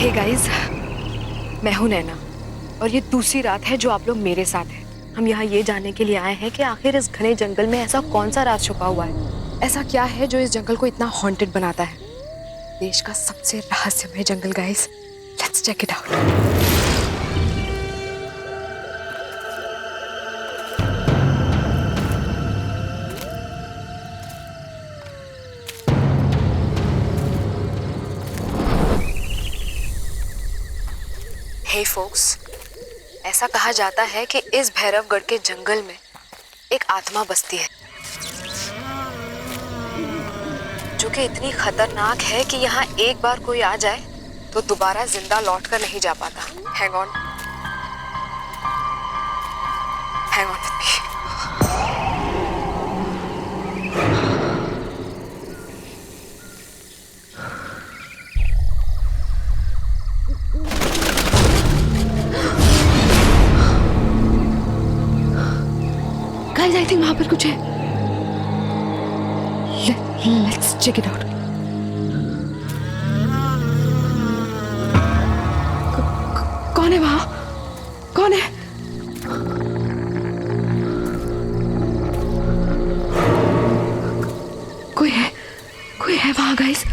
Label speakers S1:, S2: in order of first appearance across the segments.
S1: Hey guys, मैं हूं नैना और ये दूसरी रात है जो आप लोग मेरे साथ हैं। हम यहाँ ये जानने के लिए आए हैं कि आखिर इस घने जंगल में ऐसा कौन सा राज छुपा हुआ है, ऐसा क्या है जो इस जंगल को इतना हॉन्टेड बनाता है। देश का सबसे रहस्यमय जंगल guys, let's check it out. Hey folks, ऐसा कहा जाता है कि इस भैरवगढ़ के जंगल में एक आत्मा बसती है जो कि इतनी खतरनाक है कि यहाँ एक बार कोई आ जाए तो दोबारा जिंदा लौट कर नहीं जा पाता। Hang on with me. Guys, I think वहां पर कुछ है। Let's check it out. कौन है वहां? कौन है? कोई है वहां गाइस।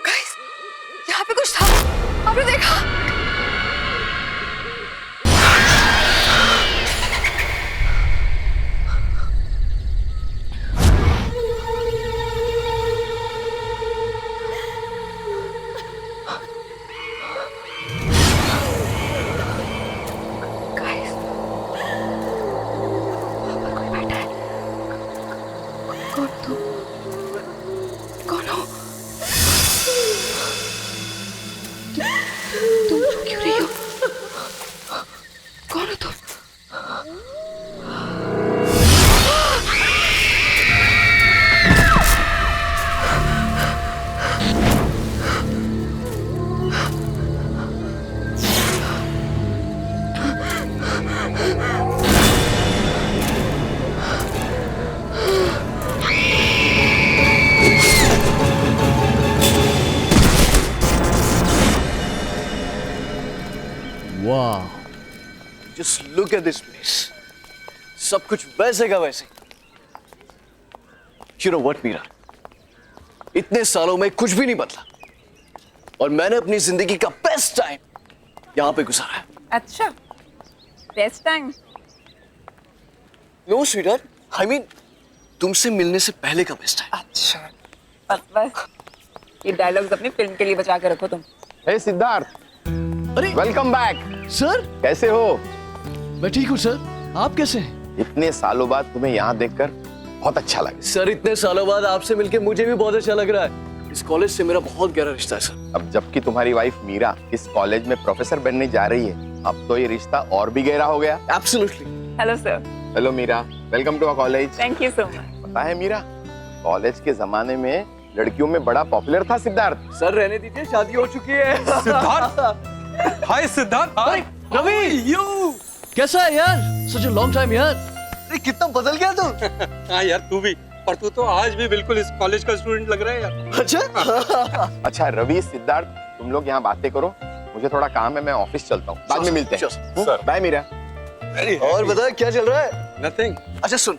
S1: गाइस, यहाँ पे कुछ था, आपने देखा? गाइस, वहाँ पर कोई बैठा है। कौन तुम? कौन हो? तुम क्यों रही हो? कौन हो तुम?
S2: वाह,
S3: Just look at this place. सब कुछ वैसे का वैसे। You know what, Meera? इतने सालों में कुछ भी नहीं बदला और मैंने अपनी जिंदगी का बेस्ट टाइम यहाँ पे गुजारा है।
S4: अच्छा, best time?
S3: No, sweetheart. I mean, तुमसे मिलने से पहले का बेस्ट टाइम।
S4: अच्छा, बस ये डायलॉग्स अपनी फिल्म के लिए बचा के रखो तुम।
S5: हे सिद्धार्थ,
S2: अरे
S5: वेलकम बैक।
S2: सर,
S5: कैसे हो?
S2: मैं ठीक हूँ सर, आप कैसे हैं?
S5: इतने सालों बाद तुम्हें यहाँ देखकर बहुत अच्छा लगा।
S3: सर, इतने सालों बाद आपसे मिलके मुझे भी बहुत अच्छा लग रहा है। इस कॉलेज से मेरा बहुत गहरा रिश्ता है सर।
S5: अब जबकि तुम्हारी वाइफ मीरा इस कॉलेज में प्रोफेसर बनने जा रही है, अब तो ये रिश्ता और भी गहरा हो गया।
S3: Absolutely.
S4: Hello sir.
S5: Hello Meera, welcome to our college.
S4: Thank you so much.
S5: पता है मीरा, कॉलेज के जमाने में लड़कियों में बड़ा पॉपुलर था सिद्धार्थ।
S3: सर रहने दीजिए, शादी हो चुकी है।
S6: सिद्धार्थ, हाय सिद्धार्थ। हाय
S3: रवि,
S2: यू कैसा है यार? सच अ लॉन्ग टाइम यार।
S3: अरे कितना बदल गया तू।
S6: हाँ यार, तू भी, पर तू तो आज भी बिल्कुल इस कॉलेज का स्टूडेंट लग रहा है यार।
S3: अच्छा।
S5: अच्छा रवि, सिद्धार्थ, तुम लोग यहाँ बातें करो, मुझे थोड़ा काम है, मैं ऑफिस चलता हूँ, बाद में मिलते हैं।
S6: सर।
S5: बाय मीरा।
S3: और बता क्या चल रहा है?
S6: नथिंग।
S3: अच्छा सुन,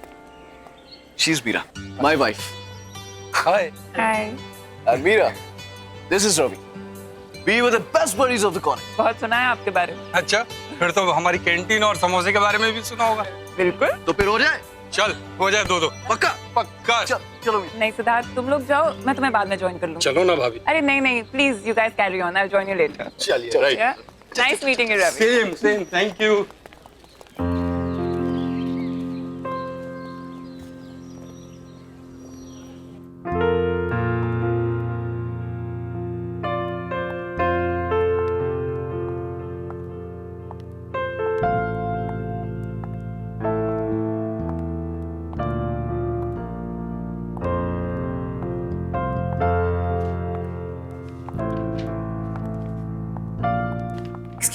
S3: she is Meera, my wife.
S6: Hi.
S4: Hi.
S3: And Meera, this is Ravi. We were the best buddies of the college.
S4: बहुत सुना है आपके बारे में।
S6: अच्छा, फिर तो हमारी कैंटीन और समोसे के बारे में भी सुना होगा।
S4: बिल्कुल।
S3: तो फिर हो जाए?
S6: चल, हो जाए दो।
S3: पक्का?
S6: पक्का।
S3: चलो मीरा।
S4: नहीं सिद्धार्थ, तुम लोग जाओ, मैं तुम्हें बाद में ज्वाइन कर लूंगी।
S6: चलो ना भाभी।
S4: अरे नहीं, please you guys carry on, I will join you later.
S3: चलिए, right.
S4: Nice meeting you Ravi.
S6: Same, thank you.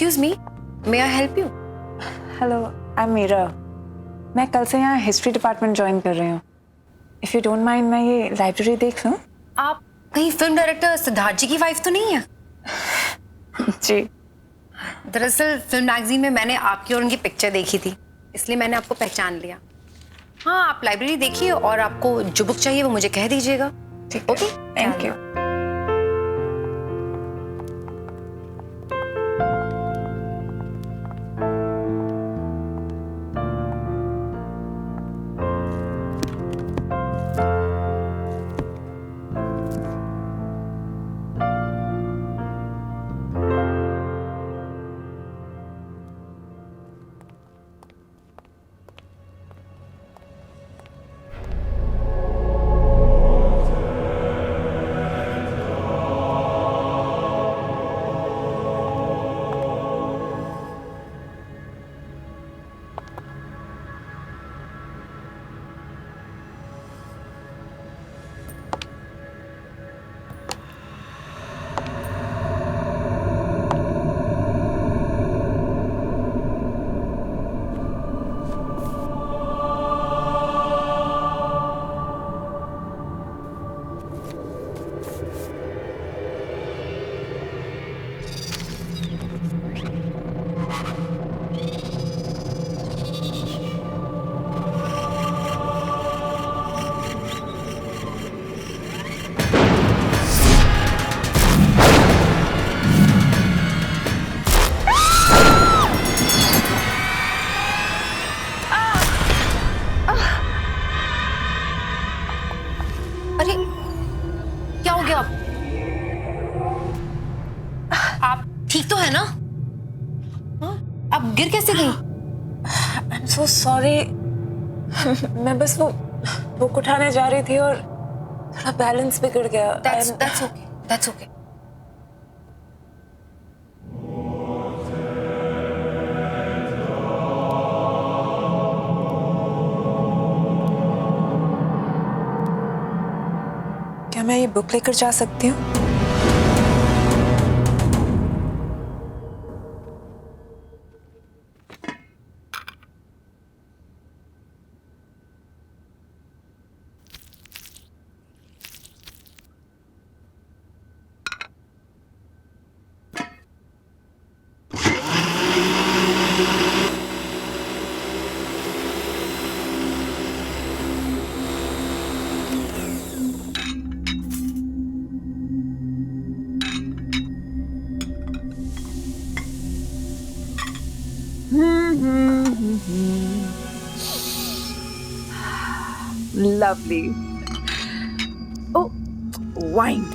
S1: Excuse me, may I help you?
S4: Hello, I am Meera. मैं कल से यहाँ हिस्ट्री डिपार्टमेंट ज्वाइन कर रही हूँ। इफ़ यू डोंट माइंड, मैं ये लाइब्रेरी देख लूँ?
S1: आप कहीं फिल्म डायरेक्टर सिद्धार्थ जी की वाइफ तो नहीं है?
S4: जी।
S1: दरअसल फिल्म मैगजीन में मैंने आपकी और उनकी पिक्चर देखी थी, इसलिए मैंने आपको पहचान लिया। हाँ, आप लाइब्रेरी देखिए और आपको जो बुक चाहिए वो मुझे कह दीजिएगा।
S4: ठीक, ओके, थैंक यू।
S1: अरे क्या हो गया? आप ठीक तो है ना? हाँ? आप गिर कैसे गई?
S4: I am so sorry. मैं बस वो बुक उठाने जा रही थी और थोड़ा बैलेंस बिगड़ गया।
S1: That's okay. That's okay.
S4: क्या मैं ये बुक लेकर जा सकती हूँ? Lovely. Oh, wine.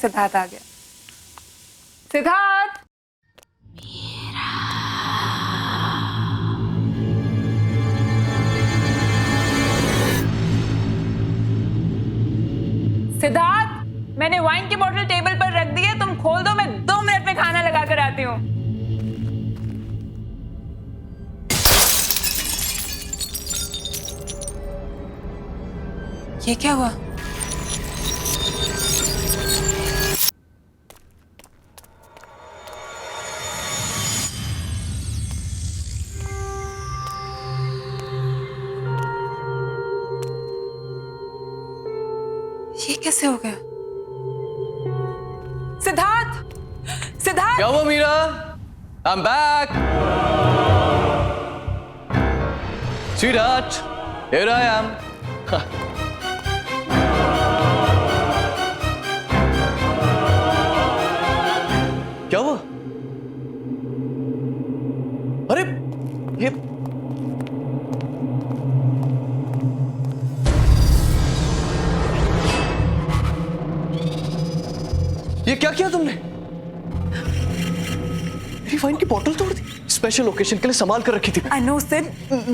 S4: सिद्धार्थ आ गया। सिद्धार्थ! सिद्धार्थ, मैंने वाइन की बोतल टेबल पर रख दी है, तुम खोल दो, मैं 2 मिनट में खाना लगा कर आती हूँ। ये क्या हुआ? कैसे हो गया? सिद्धार्थ, सिद्धार्थ!
S3: क्या हुआ Meera? I am back. Sweetheart, here I am. क्या हुआ? अरे ये क्या किया तुमने? मेरी वाइन की बोतल तोड़ दी। स्पेशल ओकेजन के लिए संभाल कर रखी थी।
S4: I know, सिड,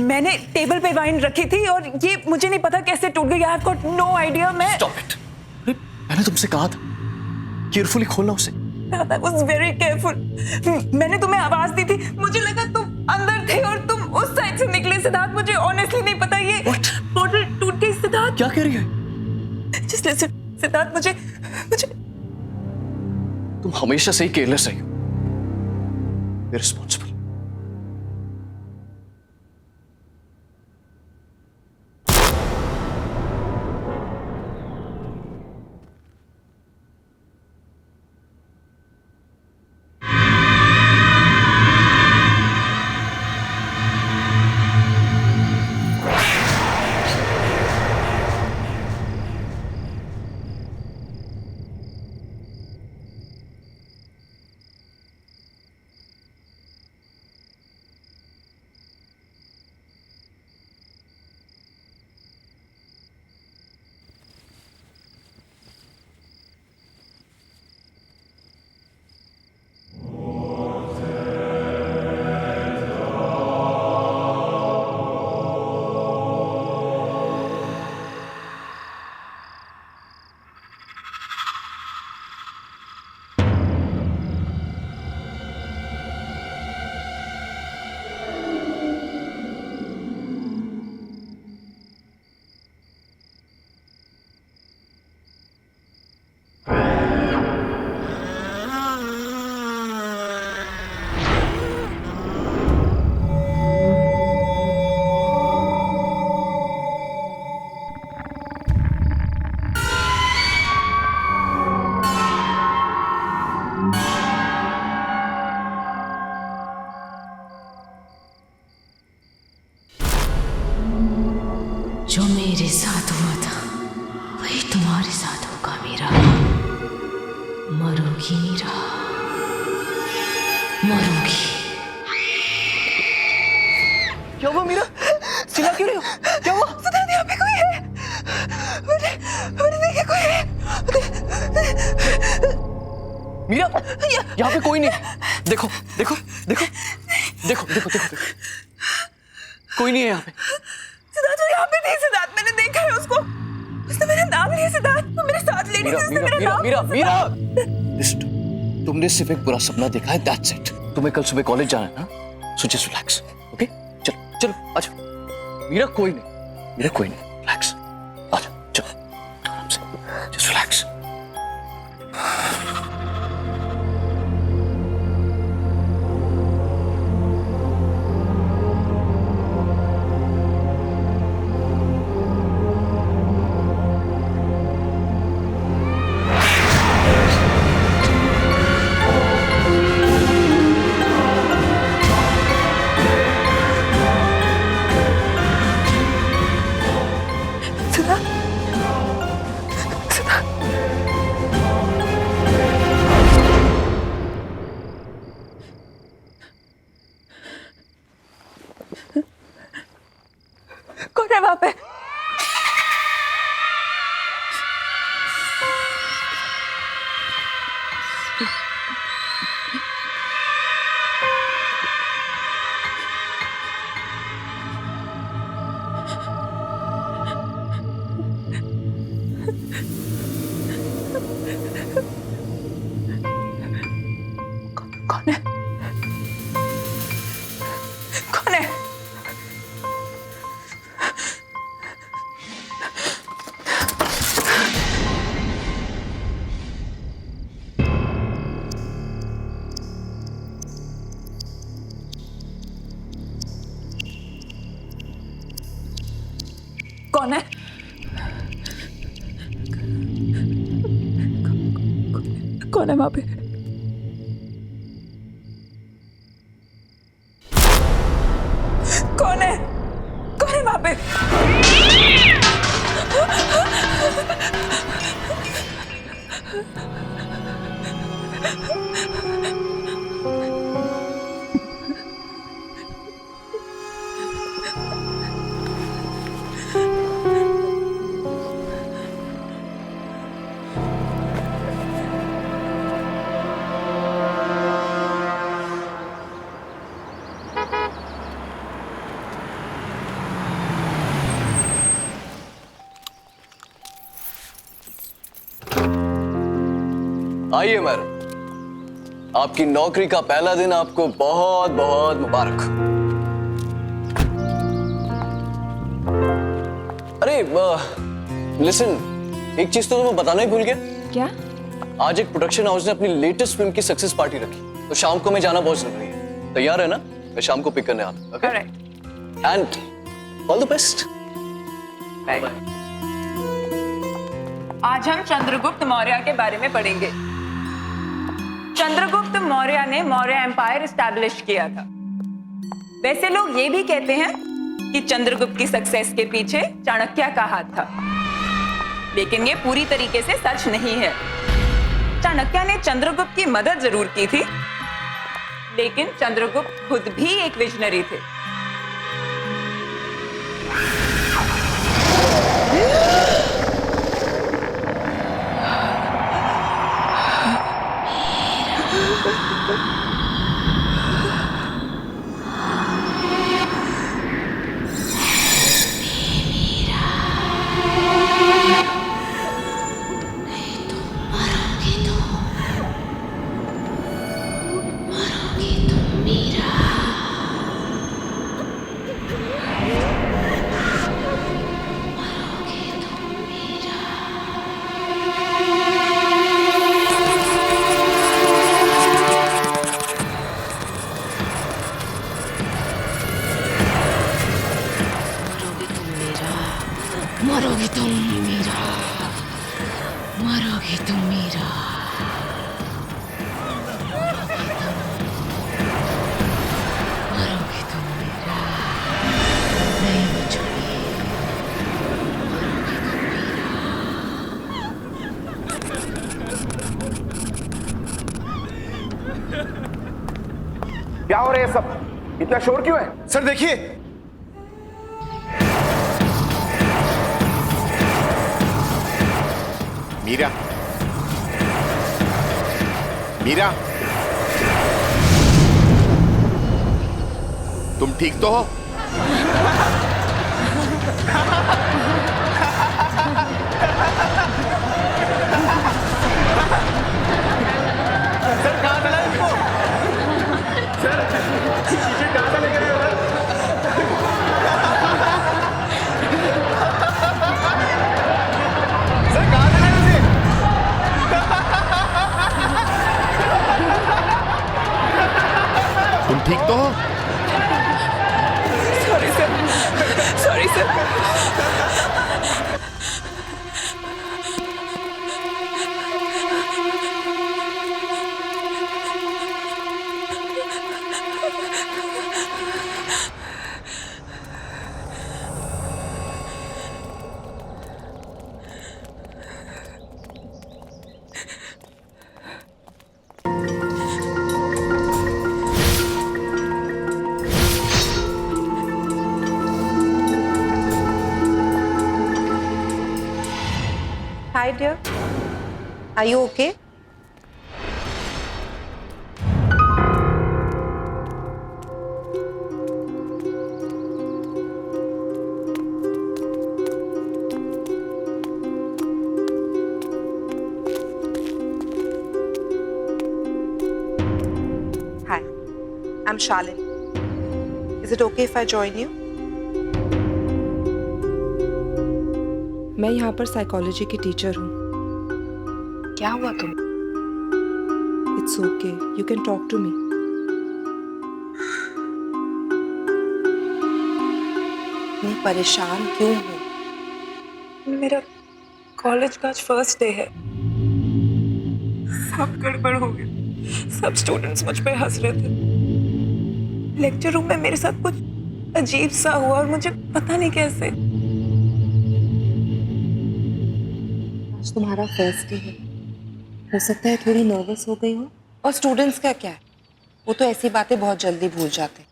S4: मैंने टेबल पे वाइन रखी थी और ये मुझे नहीं पता कैसे टूट गई। I've got no idea। मैं
S3: Stop it. अरे मैंने तुमसे कहा था केयरफुली खोलना उसे।
S4: I was very careful। मैंने तुम्हें आवाज दी थी, मुझे लगा तुम अंदर थे और तुम उस साइड से निकले। सिद्धार्थ, मुझे ऑनेस्टली नहीं पता ये बोतल टूट गई। सिद्धार्थ,
S3: क्या कह रही है?
S4: Just listen, सिद्धार्थ, मुझे
S3: तुम हमेशा से ही केयरलेस रही हो, इररिस्पॉन्सिबल।
S7: जो मेरे साथ हुआ था वही तुम्हारे साथ होगा मीरा। मरोगी मीरा, मरोगी।
S3: क्या हुआ मीरा? चिल्ला क्यों रही हो? क्या हुआ?
S4: सिद्धार्थ, यहाँ पे कोई है। मैंने देखा कोई है।
S3: मीरा, यहाँ पे कोई नहीं। देखो देखो देखो देखो देखो देखो कोई नहीं है यहाँ पे।
S4: सिद्धार्थ, वो यहाँ पे थी। सिद्धार्थ, मैंने देखा है उसको। उसने मेरा नाम लिया। सिद्धार्थ, वो मेरे साथ लेडी थी। उसने मेरा नाम
S3: मीरा लिस्ट, तुमने सिर्फ एक बुरा सपना देखा है, दैट्स इट। तुम्हें कल सुबह कॉलेज जाना है ना, सो जस्ट रिलैक्स, ओके? चलो चलो आजा। मीरा कोई नहीं, रिलैक्स, आजा चलो आराम से, जस्ट रिलैक्स।
S4: कौन है वहां पे? कौन है? कौन है? कौन है? कौन है वहां पे? कौन है? कौन है वहां पे?
S3: आइए मैडम, आपकी नौकरी का पहला दिन आपको बहुत बहुत मुबारक। अरे लिसन, एक चीज तो मैं बताना ही भूल गया।
S1: क्या?
S3: आज एक प्रोडक्शन हाउस ने अपनी लेटेस्ट फिल्म की सक्सेस पार्टी रखी, तो शाम को मैं जाना बहुत जरूरी है। तैयार है ना? मैं शाम को पिक करने आता हूं। Okay? And all the best.
S4: आज हम चंद्रगुप्त मौर्य के बारे में पढ़ेंगे। चंद्रगुप्त मौर्य ने मौर्य एम्पायर एस्टैब्लिश किया था। वैसे लोग ये भी कहते हैं कि चंद्रगुप्त की सक्सेस के पीछे चाणक्य का हाथ था, लेकिन ये पूरी तरीके से सच नहीं है। चाणक्य ने चंद्रगुप्त की मदद जरूर की थी, लेकिन चंद्रगुप्त खुद भी एक विजनरी थे।
S7: मरोगे तुम मीरा, मरोगे तुम मीरा। मरोगे तुम मीरा, नहीं बचोगे।
S5: क्या हो रहा है सब? इतना शोर क्यों है?
S8: सर देखिए,
S5: मीरा, मीरा, तुम ठीक तो हो? तुम ठीक तो हो?
S4: Sorry sir, sorry sir.
S9: Hi dear, are you okay? Hi, I'm Shalin. Is it okay if I join you? मैं यहाँ पर साइकोलॉजी की टीचर हूँ।
S1: क्या हुआ तुम?
S9: It's okay, you can talk to me. मैं परेशान क्यों हूँ?
S4: मेरा कॉलेज का आज फर्स्ट डे है। सब गड़बड़ हो गया। सब स्टूडेंट्स मुझ पे हंस रहे थे। लेक्चर रूम में मेरे साथ कुछ अजीब सा हुआ और मुझे पता नहीं कैसे।
S9: आज तुम्हारा फर्स्ट डे है, हो सकता है थोड़ी नर्वस हो गई हो। और स्टूडेंट्स का क्या है, वो तो ऐसी बातें बहुत जल्दी भूल जाते हैं,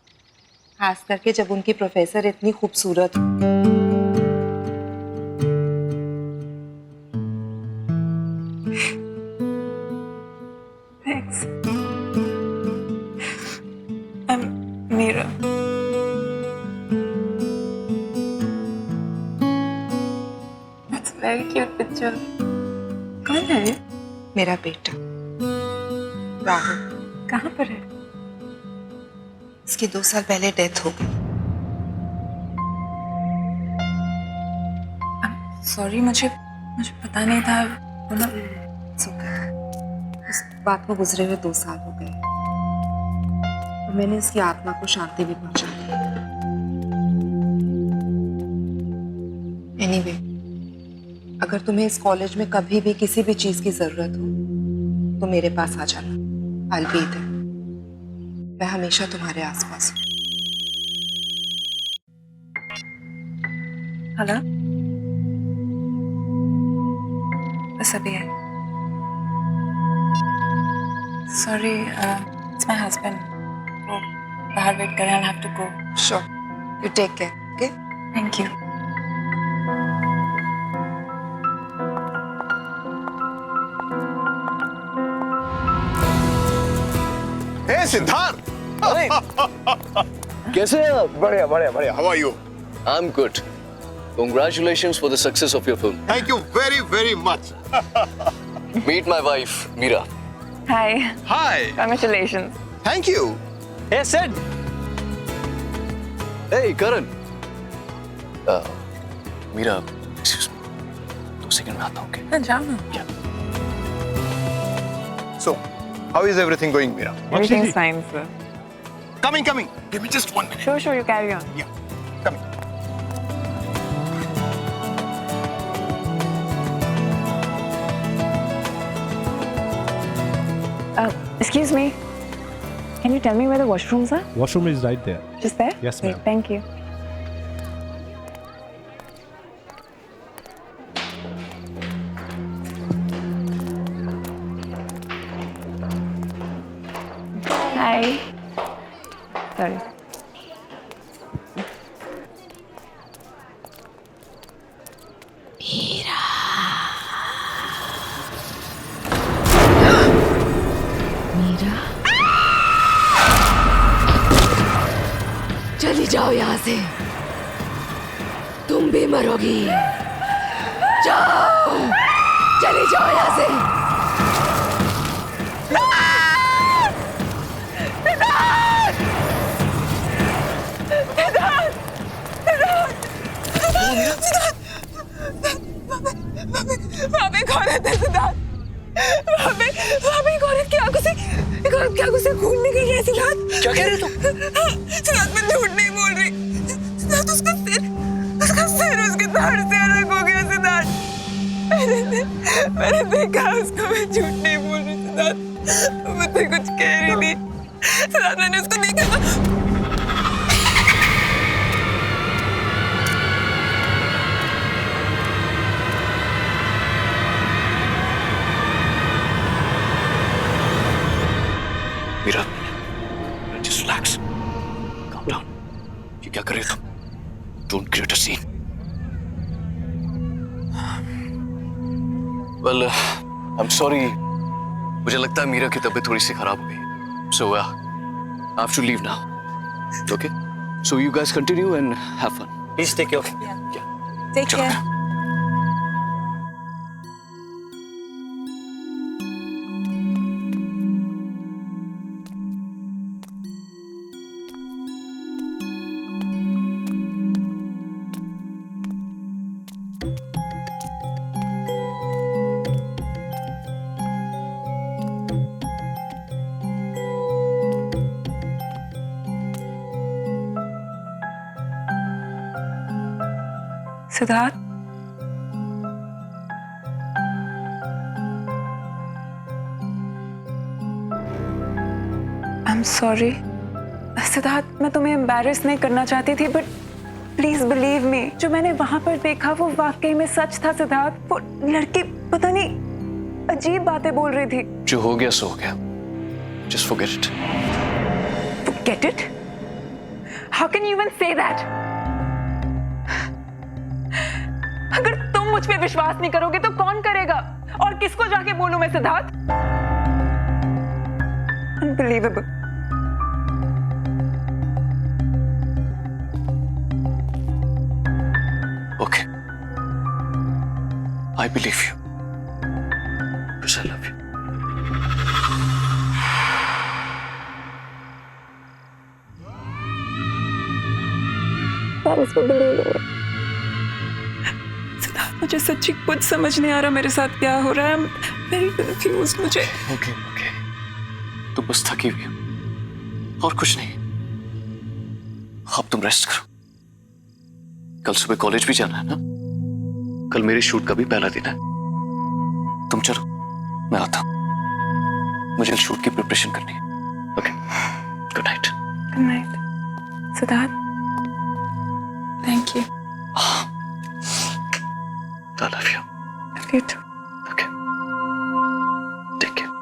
S9: खास करके जब उनकी प्रोफेसर इतनी खूबसूरत हो।
S4: Thanks. Meera. That's a very cute picture. कौन है ये?
S9: मेरा बेटा राहुल,
S4: कहाँ पर है?
S9: इसकी 2 साल पहले डेथ हो गई।
S4: सॉरी, मुझे पता नहीं था।
S9: इस बात को गुजरे हुए 2 साल हो गए और मैंने इसकी आत्मा को शांति भी पहुंचा दी। एनीवे, अगर तुम्हें इस कॉलेज में कभी भी किसी भी चीज की जरूरत हो तो मेरे पास आ जाना। I'll be there. मैं हमेशा तुम्हारे आसपास हूँ।
S4: हेलो, बस अभी है। Sorry, it's my husband. वो बाहर वेट कर रहे हैं। I have to go.
S9: Sure. You take care. Okay?
S4: Thank you.
S5: Hey Siddharth,
S3: कैसे हैं आप?
S5: बढ़िया बढ़िया बढ़िया। How are you?
S3: I'm good. Congratulations for the success of your film.
S5: Thank you very very much.
S3: Meet my wife, Meera.
S4: Hi,
S5: hi,
S4: congratulations.
S5: Thank you.
S2: Hey, Sid.
S3: Hey, Karan. Meera, excuse me. 2 second में आता हूँ, okay?
S4: हाँ, जाओ ना।
S5: So, how is everything going, Meera?
S4: Everything's fine, sir.
S5: Coming. Give me just 1 minute.
S4: Sure, you carry on.
S5: Yeah, coming.
S4: Excuse me. Can you tell me where the washrooms are?
S8: Washroom is right there.
S4: Just there?
S8: Yes,
S4: Great,
S8: ma'am.
S4: thank you. Hi. Sorry.
S7: Meera, चली जाओ यहाँ से, तुम भी मरोगी। जाओ, चली जाओ यहाँ से।
S4: वहाँ पे एक औरत है सिद्धार्थ। वहाँ पे एक औरत की आंखों से खून निकल रहा है सिद्धार्थ।
S3: क्या कह रहे हो
S4: सिद्धार्थ, मैं झूठ नहीं बोल रही। सिद्धार्थ, उसका सिर उसके धड़ से अलग हो गया सिद्धार्थ। मैंने देखा उसको, मैं झूठ नहीं बोल रही सिद्धार्थ। मैं तुझे कुछ कह रही थी सिद्धार्थ, मैंने उसको देखा था।
S3: Meera, just relax. Calm down. ये क्या कर रहे हो तुम? Don't create a scene. Well, I'm sorry. मुझे लगता है मीरा की तबीयत थोड़ी सी खराब हो गई. So, I have to leave now. Okay? So you guys continue and have fun.
S2: Please take care.
S3: Yeah.
S9: Take
S3: चलो.
S9: care.
S4: Siddharth, I'm sorry. Siddharth, मैं तुम्हें एम्बैरेस नहीं करना चाहती थी, बट प्लीज बिलीव मी, जो मैंने वहां पर देखा वो वाकई में सच था सिद्धार्थ। वो लड़की पता नहीं अजीब बातें बोल रही थी।
S3: जो हो गया सो हो गया, just forget it.
S4: Forget it? How can you even say that? अगर तुम मुझ पे विश्वास नहीं करोगे तो कौन करेगा? और किसको जाके बोलूं मैं Siddharth? Unbelievable.
S3: Okay. I believe you. Because I love you.
S4: Siddharth, मुझे सच्ची कुछ समझ नहीं आ रहा मेरे साथ क्या हो रहा है। I'm very confused. मुझे
S3: Okay. तुम बस थकी हुई हो और कुछ नहीं। अब तुम रेस्ट करो। कल सुबह कॉलेज भी जाना है ना? कल मेरे शूट का भी पहला दिन है। तुम चलो, मैं आता हूं। मुझे शूट की प्रिपरेशन करनी है। Okay, good night.
S4: Good night. Siddharth, thank you.
S3: I love you.
S4: Love you too.
S3: Okay. Take care.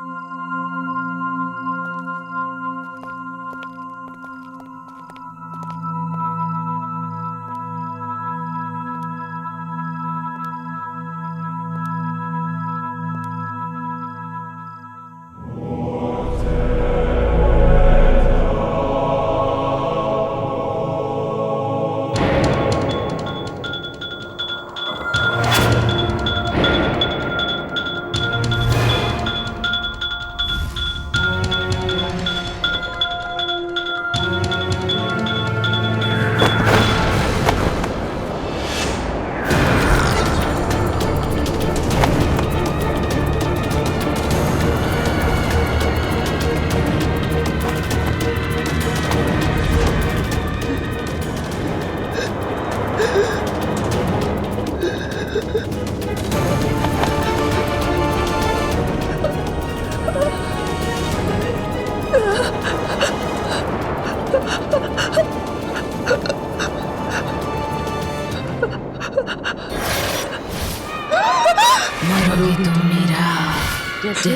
S7: मरोगे तुम मीरा, जैसे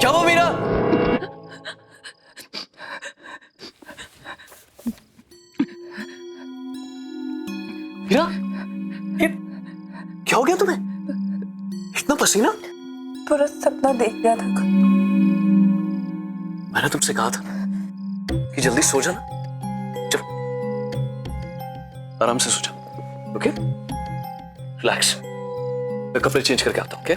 S3: क्या हुआ मीरा? मीरा, ये क्या हो गया तुम्हें? इतना पसीना?
S4: पूरा सपना देख लिया था।
S3: मैंने तुमसे कहा था कि जल्दी सो जाना। चलो, आराम से सो जाओ। Okay, relax. मैं कपड़े चेंज करके आता हूँ। ओके?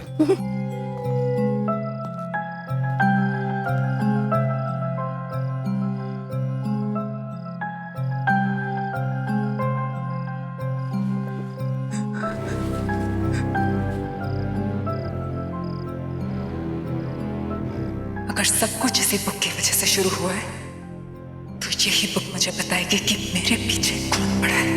S4: अगर सब कुछ इसी बुक की वजह से शुरू हुआ है तो यही बुक मुझे बताएगी कि मेरे पीछे कौन पड़ा है।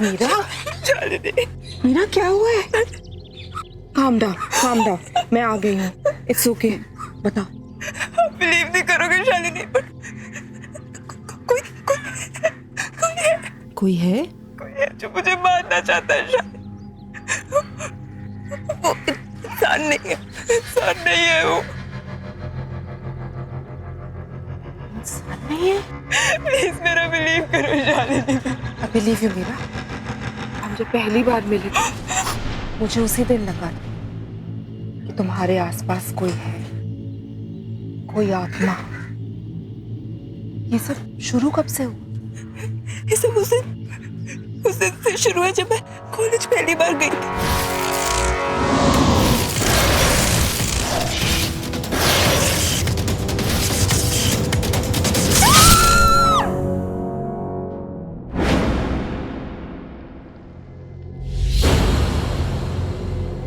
S9: मीरा, मीरा क्या हुआ है? काम डाउन, मैं आ गई हूँ। इट्स ओके, बताओ।
S4: बिलीव नहीं करोगे शालिनी, बट
S9: कोई है?
S4: कोई है जो मुझे मारना चाहता है शालिनी। वो इंसान नहीं है वो।
S9: नहीं है?
S4: प्लीज मेरा बिलीव करो Shalini.
S9: I believe you, Meera. हम जब पहली बार मिले थे, मुझे उसी दिन लगा कि तुम्हारे आसपास कोई है, कोई आत्मा। ये सब शुरू कब से हुआ?
S4: ये सब उस दिन से शुरू है जब मैं कॉलेज पहली बार गई थी।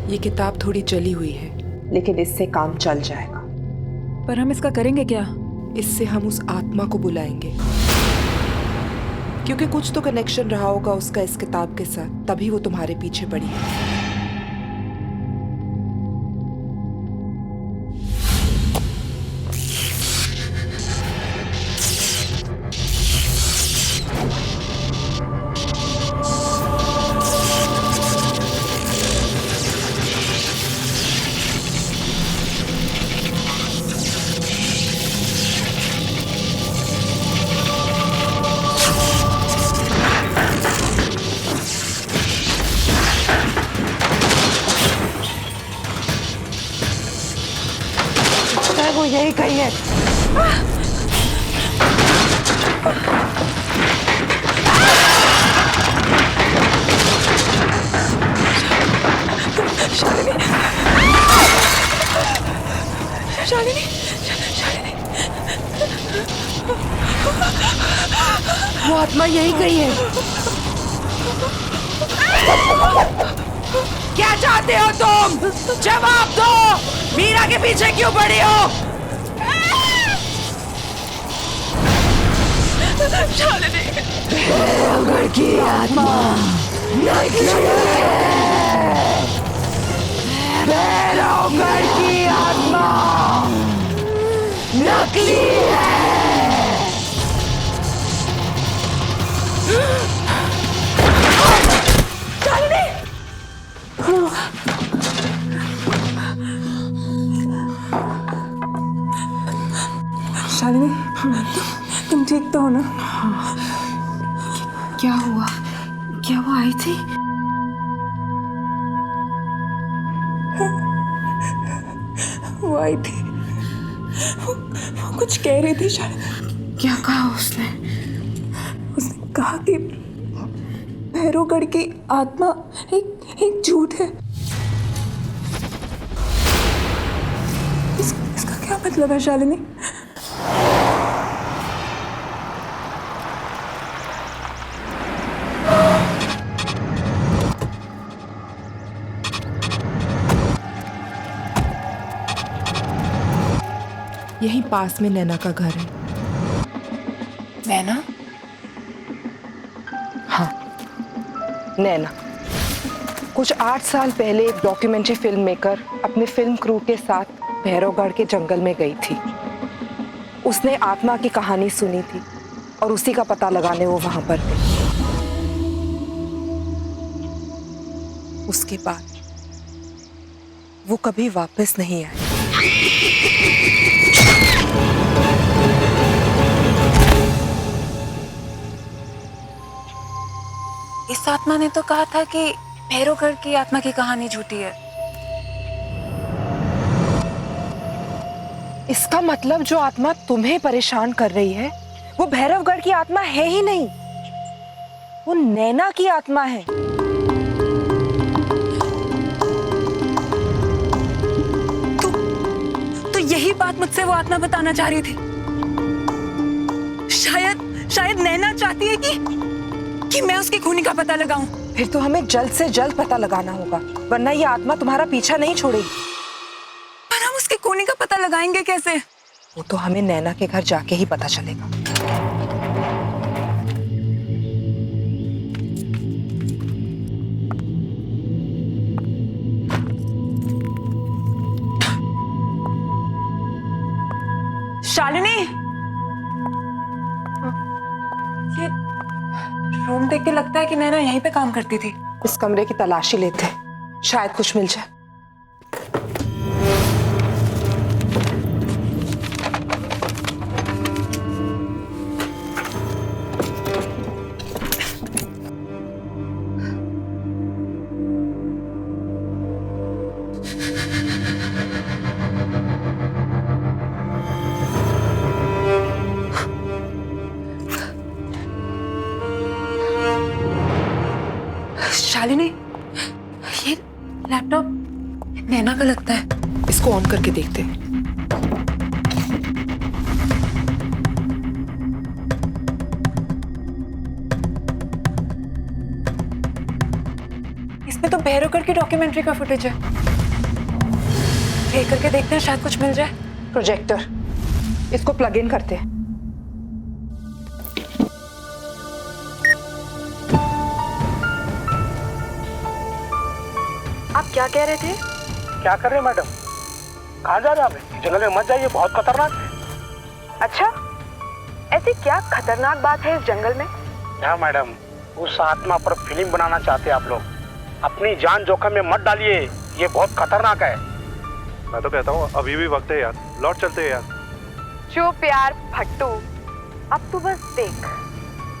S9: ये किताब थोड़ी जली हुई है, लेकिन इससे काम चल जाएगा।
S4: पर हम इसका करेंगे क्या?
S9: इससे हम उस आत्मा को बुलाएंगे, क्योंकि कुछ तो कनेक्शन रहा होगा उसका इस किताब के साथ, तभी वो तुम्हारे पीछे पड़ी है। वो यही कही है।
S4: शालिनी,
S9: वो आत्मा यही गई है। क्या चाहते हो तुम? जवाब दो। मीरा के पीछे क्यों पड़ी हो?
S7: घर की आत्मा
S9: घर की आत्मा नकली
S4: शालिनी, तुम ठीक तो हो ना?
S9: क्या हुआ? क्या वो आई थी?
S4: वो आई थी, वो कुछ कह रही थी शालिनी।
S9: क्या कहा उसने?
S4: उसने कहा कि भैरवगढ़ की आत्मा एक झूठ है। इसका क्या मतलब है शालिनी?
S9: यहीं पास में नैना का घर है।
S4: नैना?
S9: हाँ, नैना। कुछ 8 साल पहले एक डॉक्यूमेंट्री फिल्म मेकर अपने फिल्म क्रू के साथ भैरवगढ़ के जंगल में गई थी। उसने आत्मा की कहानी सुनी थी और उसी का पता लगाने वो वहां पर गई। उसके बाद वो कभी वापस नहीं आई।
S4: इस आत्मा ने तो कहा था कि भैरवगढ़ की आत्मा की कहानी झूठी है।
S9: इसका मतलब जो आत्मा तुम्हें परेशान कर रही है वो भैरवगढ़ की आत्मा है ही नहीं, वो नैना की आत्मा है।
S4: तो यही बात मुझसे वो आत्मा बताना चाह रही थी। शायद नैना चाहती है कि मैं उसकी खूनी का पता लगाऊं।
S9: फिर तो हमें जल्द से जल्द पता लगाना होगा, वरना ये आत्मा तुम्हारा पीछा नहीं छोड़ेगी।
S4: पर हम उसकी खूनी का पता लगाएंगे कैसे?
S9: वो तो हमें नैना के घर जाके ही पता चलेगा।
S4: रूम देख के लगता है कि नैना यहीं पे काम करती थी।
S9: इस कमरे की तलाशी लेते, शायद कुछ मिल जाए।
S4: शालिनी, ये लैपटॉप नैना का लगता है।
S9: इसको ऑन करके देखते हैं।
S4: इसमें तो भैरवगढ़ की डॉक्यूमेंट्री का फुटेज है। प्ले करके देखते हैं, शायद कुछ मिल जाए।
S9: प्रोजेक्टर, इसको प्लग इन करते हैं।
S1: आप क्या कह रहे थे?
S8: क्या कर रहे हैं मैडम? कहाँ जा रहे हैं आप? जंगल में मत जाइए, बहुत खतरनाक है।
S1: अच्छा, ऐसी क्या खतरनाक बात है इस जंगल में?
S8: क्या मैडम, उस आत्मा पर फिल्म बनाना चाहते हैं आप लोग। अपनी जान जोखिम में मत डालिए, ये बहुत खतरनाक है।
S10: मैं तो कहता हूँ अभी भी वक्त है यार, लौट चलते हैं यार।
S1: चुप यार भट्टू, अब तू बस देख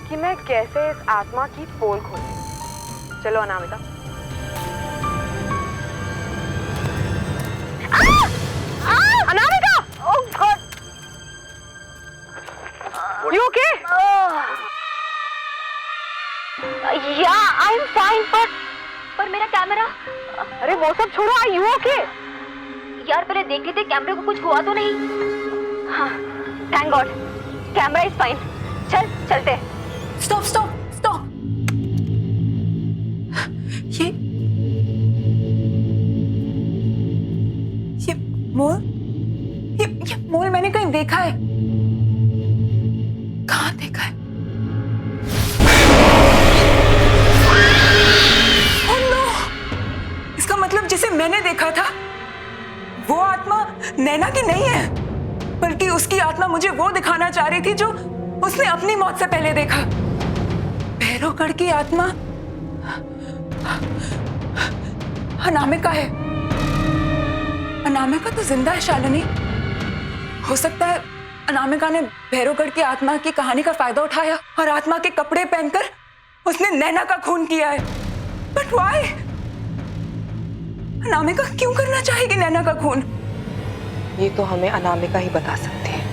S1: कि मैं कैसे इस आत्मा की पोल खोलती। चलो Anamika. Anamika! Oh God! You okay? Yeah, I'm fine, पर मेरा कैमरा। अरे वो सब छोड़ो, Are you okay? यार पहले देख लेते कैमरे को कुछ हुआ तो नहीं। हाँ, thank God, camera is fine. चल चलते।
S4: Stop stop stop. ये मोल, ये मोल मैंने कहीं देखा है। कहाँ देखा है? Oh no! इसका मतलब जिसे मैंने देखा था वो आत्मा नैना की नहीं है, बल्कि उसकी आत्मा मुझे वो दिखाना चाह रही थी जो उसने अपनी मौत से पहले देखा। भैरवगढ़ की आत्मा अनामिका है। अनामिका तो जिंदा है शालिनी। हो सकता है अनामिका ने भैरवगढ़ की आत्मा की कहानी का फायदा उठाया और आत्मा के कपड़े पहनकर उसने नैना का खून किया है। But why? अनामिका क्यों करना चाहेगी नैना का खून?
S9: ये तो हमें अनामिका ही बता सकती है।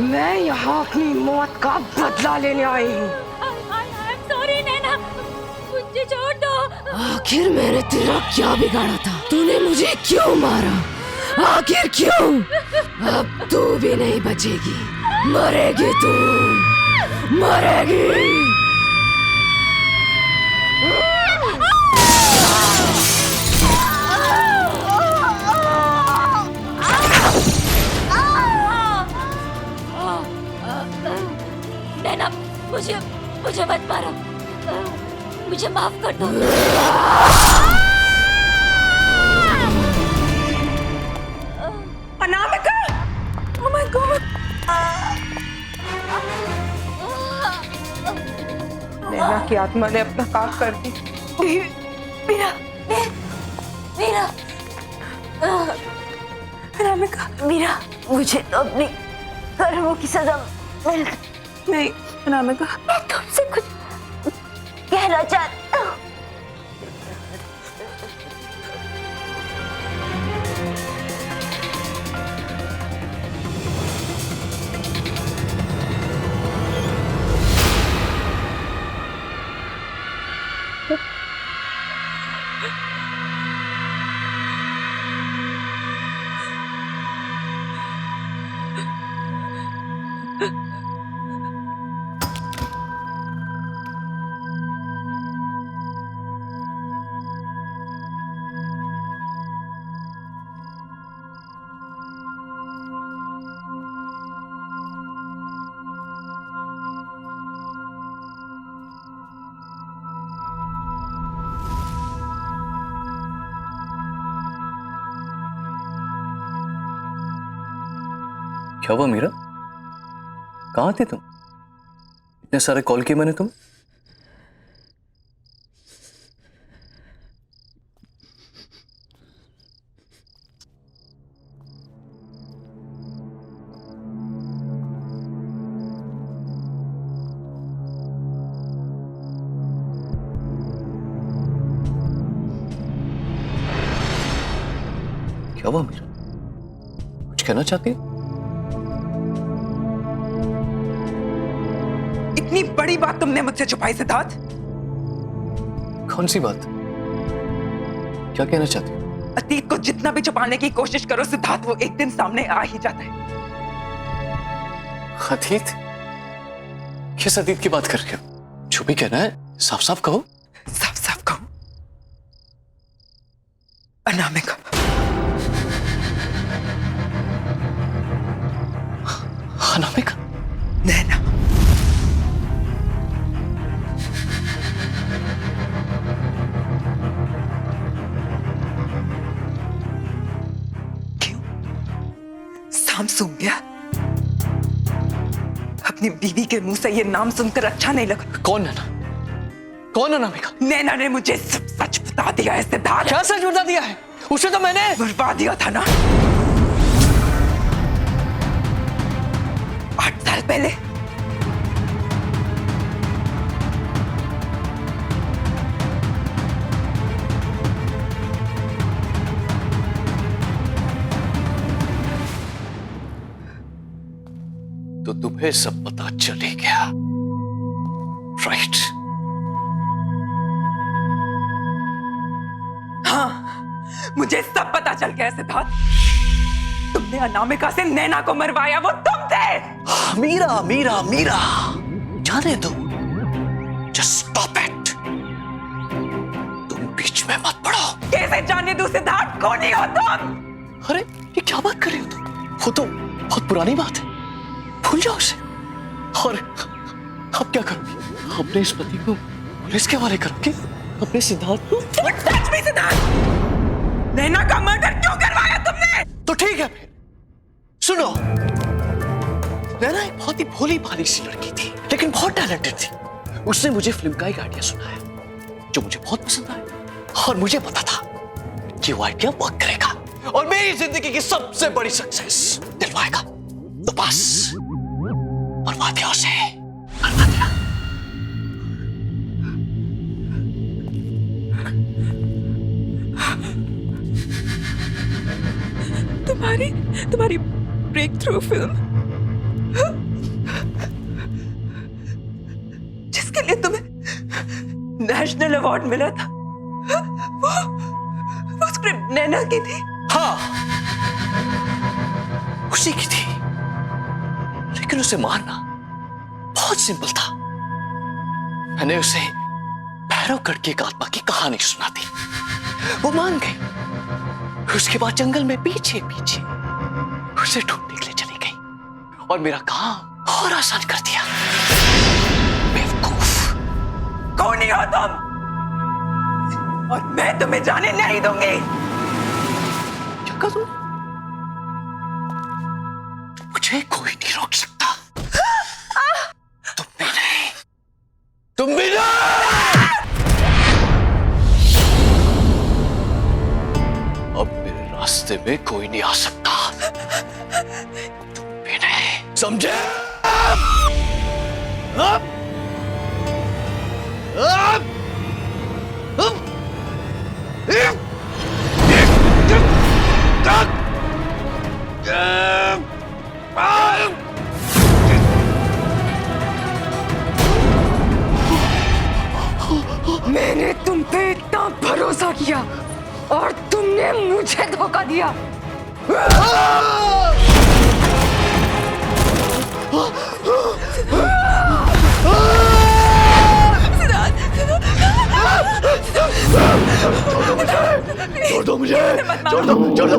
S9: मैं यहाँ अपनी मौत का बदला लेने आई हूँ।
S7: सॉरी नैना, मुझे छोड़ दो। आखिर मैंने तेरा क्या बिगाड़ा था? तूने मुझे क्यों मारा? आखिर क्यों? अब तू भी नहीं बचेगी, मरेगी तू, मरेगी। नैना, मुझे मत मारो, मुझे माफ कर दो।
S4: अनामिका! Oh my God!
S9: नैना की आत्मा ने अपना काम कर दी।
S7: मीरा, मीरा,
S4: अनामिका,
S7: मीरा, मुझे तो अपनी कर्मों की सजा मिल।
S4: नहीं अनामिका,
S7: मैं तुमसे कुछ कहना चाहती हूँ।
S3: क्या हुआ मीरा? कहाँ थे तुम? इतने सारे कॉल किए मैंने तुम। क्या हुआ मीरा? कुछ कहना चाहती है?
S4: इतनी बड़ी बात तुमने मुझसे छुपाई सिद्धार्थ।
S3: कौन सी बात? क्या कहना चाहती हो?
S4: अतीत को जितना भी छुपाने की कोशिश करो सिद्धार्थ, वो एक दिन सामने आ ही जाता है।
S3: अतीत? किस अतीत की बात कर रहे हो? जो भी कहना है साफ साफ कहो।
S4: साफ साफ कहो, अनामिका।
S3: अनामिका?
S4: नैना। क्यों? शाम सूंघ गया? अपनी बीवी के मुंह से ये नाम सुनकर अच्छा नहीं लगा?
S3: कौन नैना? कौन अनामिका?
S4: नैना ने मुझे सब सच बता दिया है सिद्धार्थ।
S3: क्या सच बता दिया है? उसे तो मैंने
S4: मरवा दिया था ना 8 साल पहले।
S3: तो तुम्हें सब पता चले गया, राइट?
S4: हाँ, मुझे सब पता चल गया सिद्धार्थ। तुमने अनामिका से नैना को मरवाया, वो तुम थे।
S3: मीरा मीरा मीरा, जाने दो। Just stop it. तुम बीच में मत पड़ो।
S4: कैसे जाने दूं सिद्धार्थ? कौन ही हो तुम?
S3: अरे ये क्या बात कर रही हो तुम? वो तो बहुत पुरानी बात है, भूल जाओ उसे। और अब क्या करोगी? अपने इस पति को पुलिस के हवाले करोगे? अपने सिद्धार्थ को?
S4: सच में सिद्धार्थ, नैना का मर्डर क्यों करवाया तुमने?
S3: तो ठीक है, सुनो। नैना एक बहुत ही भोली भाली सी लड़की थी, लेकिन बहुत टैलेंटेड थी। उसने मुझे फिल्म का एक आइडिया सुनाया, जो मुझे बहुत पसंद आया। और मुझे पता था कि वो आइडिया वर्क करेगा और मेरी जिंदगी की सबसे बड़ी सक्सेस दिलवाएगा। तो बस बर्बाद दिया उसे, बर्बाद दिया।
S4: तुम्हारी ब्रेक थ्रू फिल्म, जिसके लिए तुम्हें नेशनल अवार्ड मिला था, वो स्क्रिप्ट नैना की थी।
S3: हाँ, उसी की थी, लेकिन उसे मारना बहुत सिंपल था। मैंने उसे भैरवगढ़ की एक आत्मा की कहानी सुना दी, वो मान गई। उसके बाद जंगल में पीछे पीछे उसे ढूंढने के लिए चली गई और मेरा काम और आसान कर दिया। बेवकूफ।
S4: कौन ही हो तुम? और मैं तुम्हें जाने नहीं दूंगी।
S3: क्या कहा तुम? मुझे कोई नहीं रोक सकता। तुम भी नहीं, तुम भी नहीं। अब मेरे रास्ते में कोई नहीं आ सकता। तुम भी नहीं, समझे?
S7: मैंने तुम पे इतना भरोसा किया और तुमने मुझे धोखा दिया।
S3: छोड़ दो मुझे, छोड़ दो, छोड़ दो।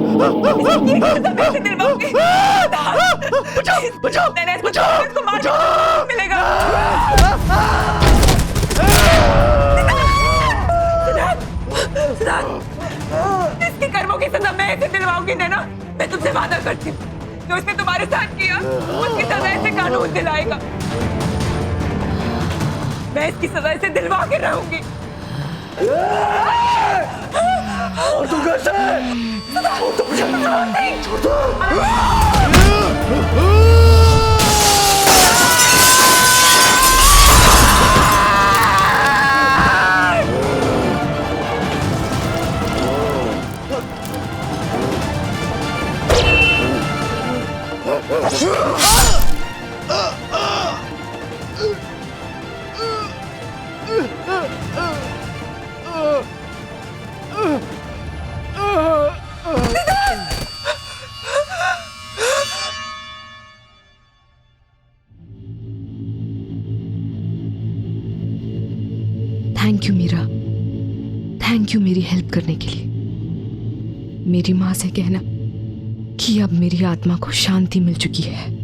S3: बचाओ, बचाओ, बचाओ, बचाओ।
S4: मिलेगा। इसके कर्मों की सजा मैं ऐसे दिलवाऊंगी नैना। मैं तुमसे वादा करती हूँ, जो इसने तुम्हारे साथ किया उसकी सजा इसे कानून दिलाएगा। मैं इसकी सजा इसे दिलवा के रहूंगी।
S2: और तू कैसे? छोड़ दो मुझे, छोड़ दो।
S1: Thank you Meera, thank you मेरी हेल्प करने के लिए। मेरी माँ से कहना कि अब मेरी आत्मा को शांति मिल चुकी है।